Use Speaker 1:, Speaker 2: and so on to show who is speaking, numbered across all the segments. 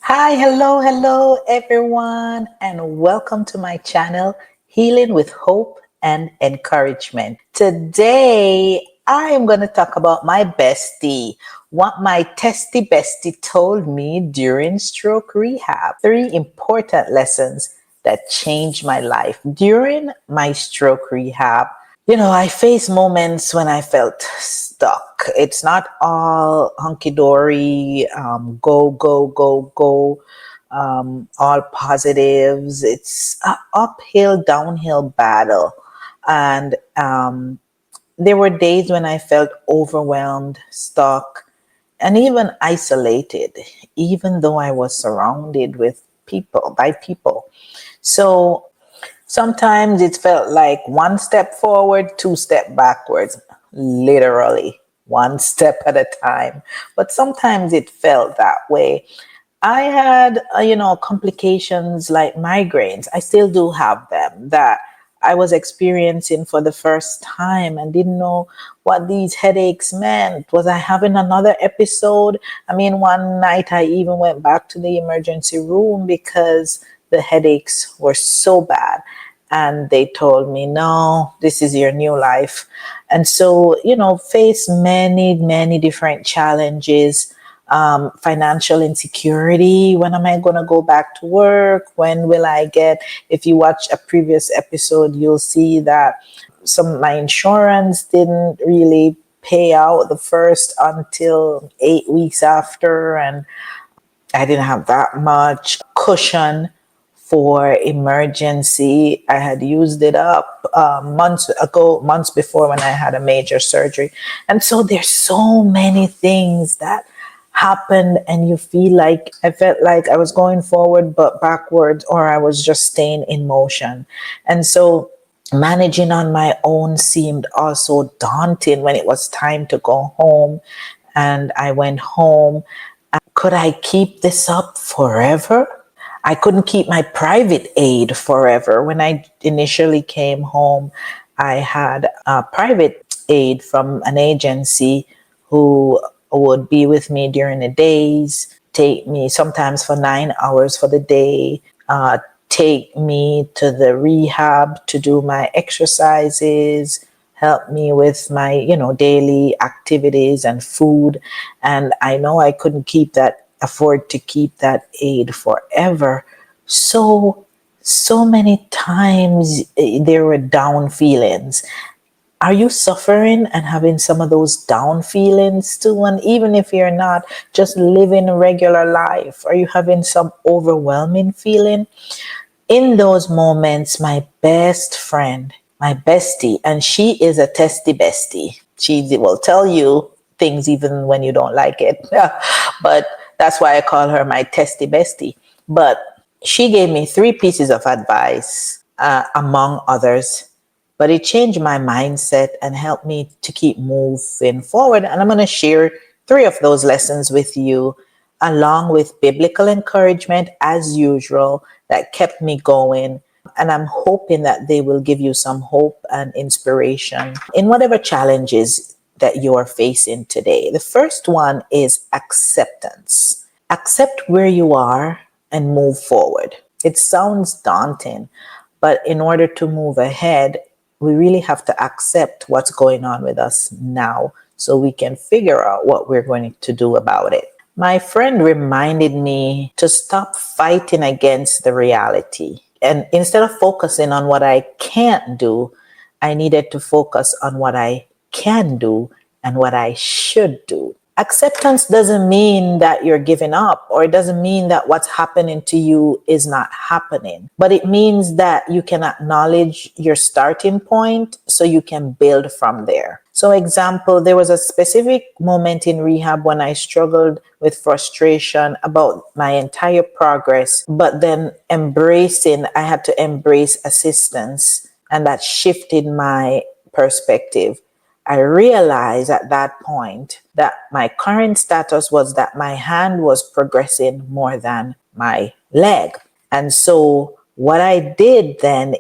Speaker 1: Hi, hello, everyone, and welcome to my channel, Healing with Hope and Encouragement. Today, I am going to talk about my bestie, what my testy bestie told me during stroke rehab. Three important lessons that changed my life during my stroke rehab. I faced moments when I felt stuck. It's not all hunky dory, go, go, go, go, all positives. It's an uphill, downhill battle. And there were days when I felt overwhelmed, stuck, and even isolated, even though I was surrounded by people. So sometimes it felt like one step forward, two step backwards, literally one step at a time. But sometimes it felt that way. I had, complications like migraines. I still do have them that I was experiencing for the first time and didn't know what these headaches meant. Was I having another episode? I mean, one night I even went back to the emergency room because the headaches were so bad. And they told me, no, this is your new life. And so, face many, many different challenges. Financial insecurity. When am I going to go back to work? When will I get? If you watch a previous episode, you'll see that my insurance didn't really pay out the first until 8 weeks after, and I didn't have that much cushion for emergency. I had used it up months before when I had a major surgery. And so there's so many things that happened, and you feel like I felt like I was going forward but backwards, or I was just staying in motion. And so managing on my own seemed also daunting when it was time to go home. And I went home. Could I keep this up forever? I couldn't keep my private aid forever. When I initially came home, I had a private aid from an agency who would be with me during the days, take me sometimes for 9 hours for the day, take me to the rehab to do my exercises, help me with my, daily activities and food. And I know I couldn't afford to keep that aid forever. So many times there were down feelings. Are you suffering and having some of those down feelings too? And even if you're not, just living a regular life, are you having some overwhelming feeling? In those moments, my best friend, my bestie, and she is a testy bestie. She will tell you things even when you don't like it. But that's why I call her my testy bestie. But she gave me three pieces of advice, among others. But it changed my mindset and helped me to keep moving forward. And I'm going to share three of those lessons with you, along with biblical encouragement, as usual, that kept me going. And I'm hoping that they will give you some hope and inspiration in whatever challenges that you are facing today. The first one is acceptance. Accept where you are and move forward. It sounds daunting, but in order to move ahead, we really have to accept what's going on with us now so we can figure out what we're going to do about it. My friend reminded me to stop fighting against the reality. And instead of focusing on what I can't do, I needed to focus on what I can do and what I should do. Acceptance doesn't mean that you're giving up, or it doesn't mean that what's happening to you is not happening, but it means that you can acknowledge your starting point so you can build from there. So example, there was a specific moment in rehab when I struggled with frustration about my entire progress, but then I had to embrace assistance, and that shifted my perspective. I realized at that point that my current status was that my hand was progressing more than my leg. And so what I did then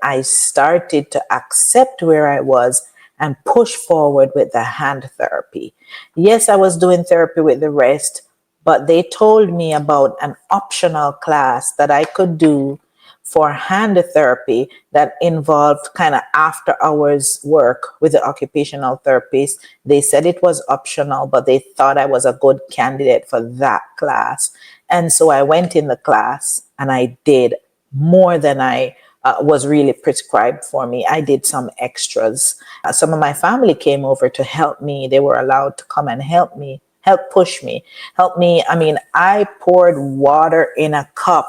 Speaker 1: I started to accept where I was and push forward with the hand therapy. Yes, I was doing therapy with the rest, but they told me about an optional class that I could do for hand therapy that involved kind of after hours work with the occupational therapist. They said it was optional, but they thought I was a good candidate for that class. And so I went in the class and I did more than I was really prescribed for me. I did some extras. Some of my family came over to help me. They were allowed to come and help me, help push me, help me. I mean, I poured water in a cup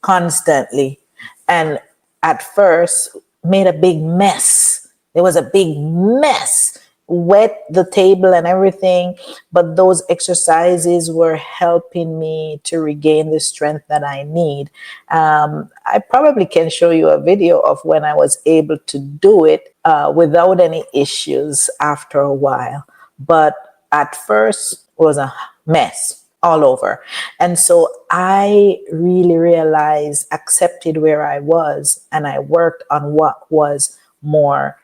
Speaker 1: constantly, and at first made a big mess. There was a big mess, wet the table and everything. But those exercises were helping me to regain the strength that I need. I probably can show you a video of when I was able to do it without any issues after a while. But at first, it was a mess all over. And so I really realized, accepted where I was, and I worked on what was more,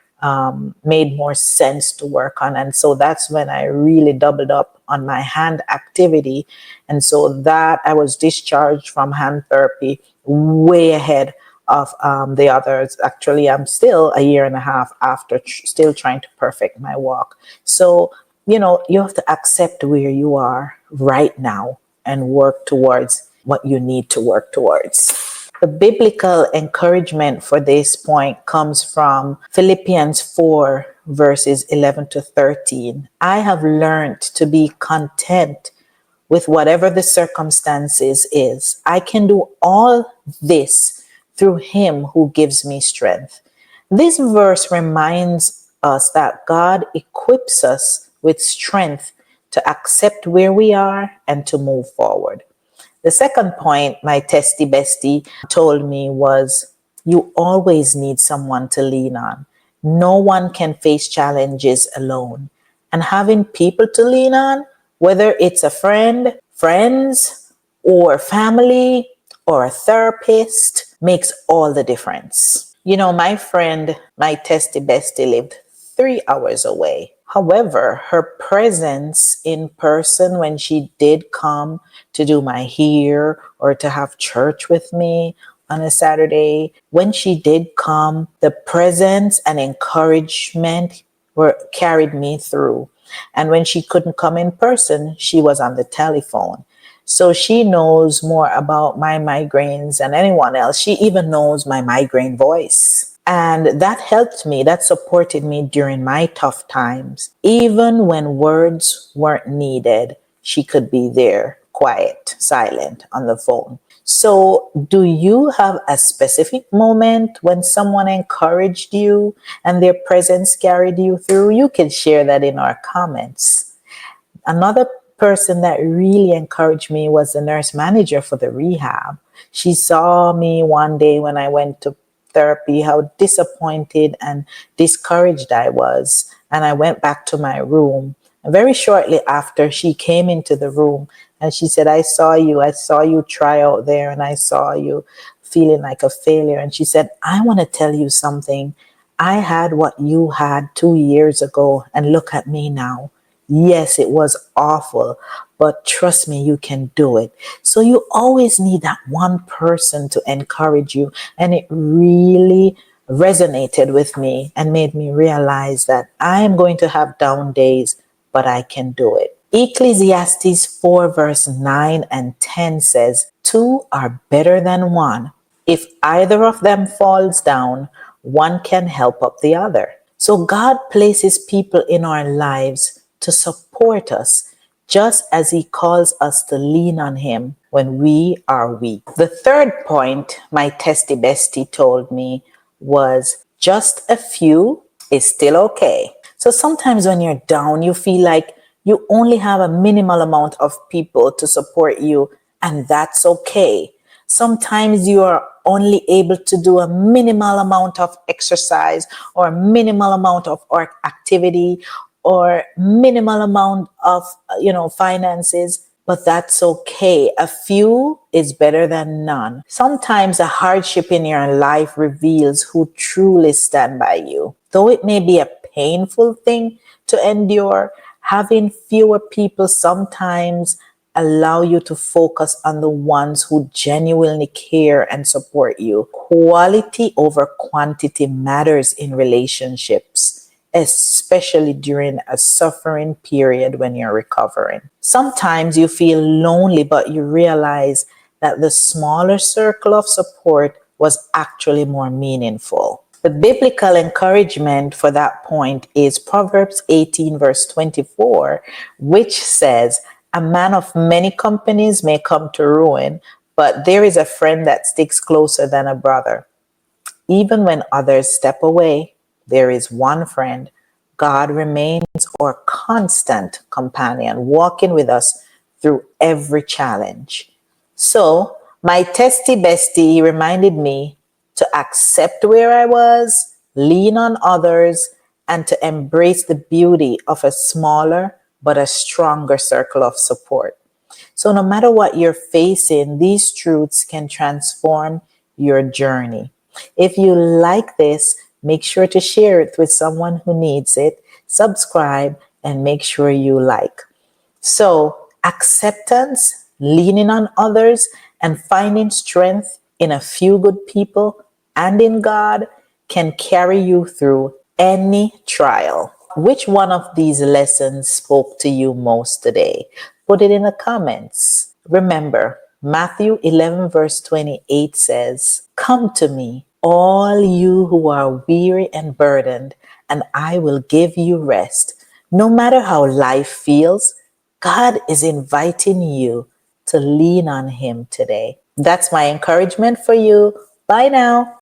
Speaker 1: made more sense to work on. And so that's when I really doubled up on my hand activity. And so that I was discharged from hand therapy way ahead of the others. Actually, I'm still a year and a half after still trying to perfect my walk. So you have to accept where you are right now and work towards what you need to work towards. The biblical encouragement for this point comes from Philippians 4, verses 11 to 13. I have learned to be content with whatever the circumstances is. I can do all this through him who gives me strength. This verse reminds us that God equips us with strength to accept where we are and to move forward. The second point my Testy Bestie told me was, you always need someone to lean on. No one can face challenges alone. And having people to lean on, whether it's a friend, friends, or family, or a therapist, makes all the difference. My friend, my Testy Bestie, lived 3 hours away. However, her presence in person when she did come to do my hair or to have church with me on a Saturday, when she did come, the presence and encouragement were carried me through. And when she couldn't come in person, she was on the telephone. So she knows more about my migraines than anyone else. She even knows my migraine voice. And that helped me, that supported me during my tough times. Even when words weren't needed, she could be there, quiet, silent on the phone. So, do you have a specific moment when someone encouraged you and their presence carried you through? You can share that in our comments. Another person that really encouraged me was the nurse manager for the rehab. She saw me one day when I went to therapy, how disappointed and discouraged I was. And I went back to my room. And very shortly after, she came into the room and she said, I saw you try out there, and I saw you feeling like a failure. And she said, I want to tell you something. I had what you had 2 years ago, and look at me now. Yes, it was awful, but trust me, you can do it. So you always need that one person to encourage you. And it really resonated with me and made me realize that I am going to have down days, but I can do it. Ecclesiastes 4 verse 9 and 10 says, two are better than one. If either of them falls down, one can help up the other. So God places people in our lives to support us, just as he calls us to lean on him when we are weak. The third point my Testy Bestie told me was, just a few is still okay. So sometimes when you're down, you feel like you only have a minimal amount of people to support you, and that's okay. Sometimes you are only able to do a minimal amount of exercise or a minimal amount of activity or minimal amount of finances, but that's okay. A few is better than none. Sometimes a hardship in your life reveals who truly stand by you. Though it may be a painful thing to endure, having fewer people sometimes allow you to focus on the ones who genuinely care and support you. Quality over quantity matters in relationships, especially during a suffering period when you're recovering. Sometimes you feel lonely, but you realize that the smaller circle of support was actually more meaningful. The biblical encouragement for that point is Proverbs 18, verse 24, which says, "A man of many companies may come to ruin, but there is a friend that sticks closer than a brother. Even when others step away, there is one friend. God remains our constant companion, walking with us through every challenge." So, my testy bestie reminded me to accept where I was, lean on others, and to embrace the beauty of a smaller but a stronger circle of support. So, no matter what you're facing, these truths can transform your journey. If you like this, make sure to share it with someone who needs it, subscribe, and make sure you like. So, acceptance, leaning on others, and finding strength in a few good people and in God can carry you through any trial. Which one of these lessons spoke to you most today? Put it in the comments. Remember, Matthew 11, verse 28 says, "Come to me, all you who are weary and burdened, and I will give you rest." No matter how life feels, God is inviting you to lean on Him today. That's my encouragement for you. Bye now.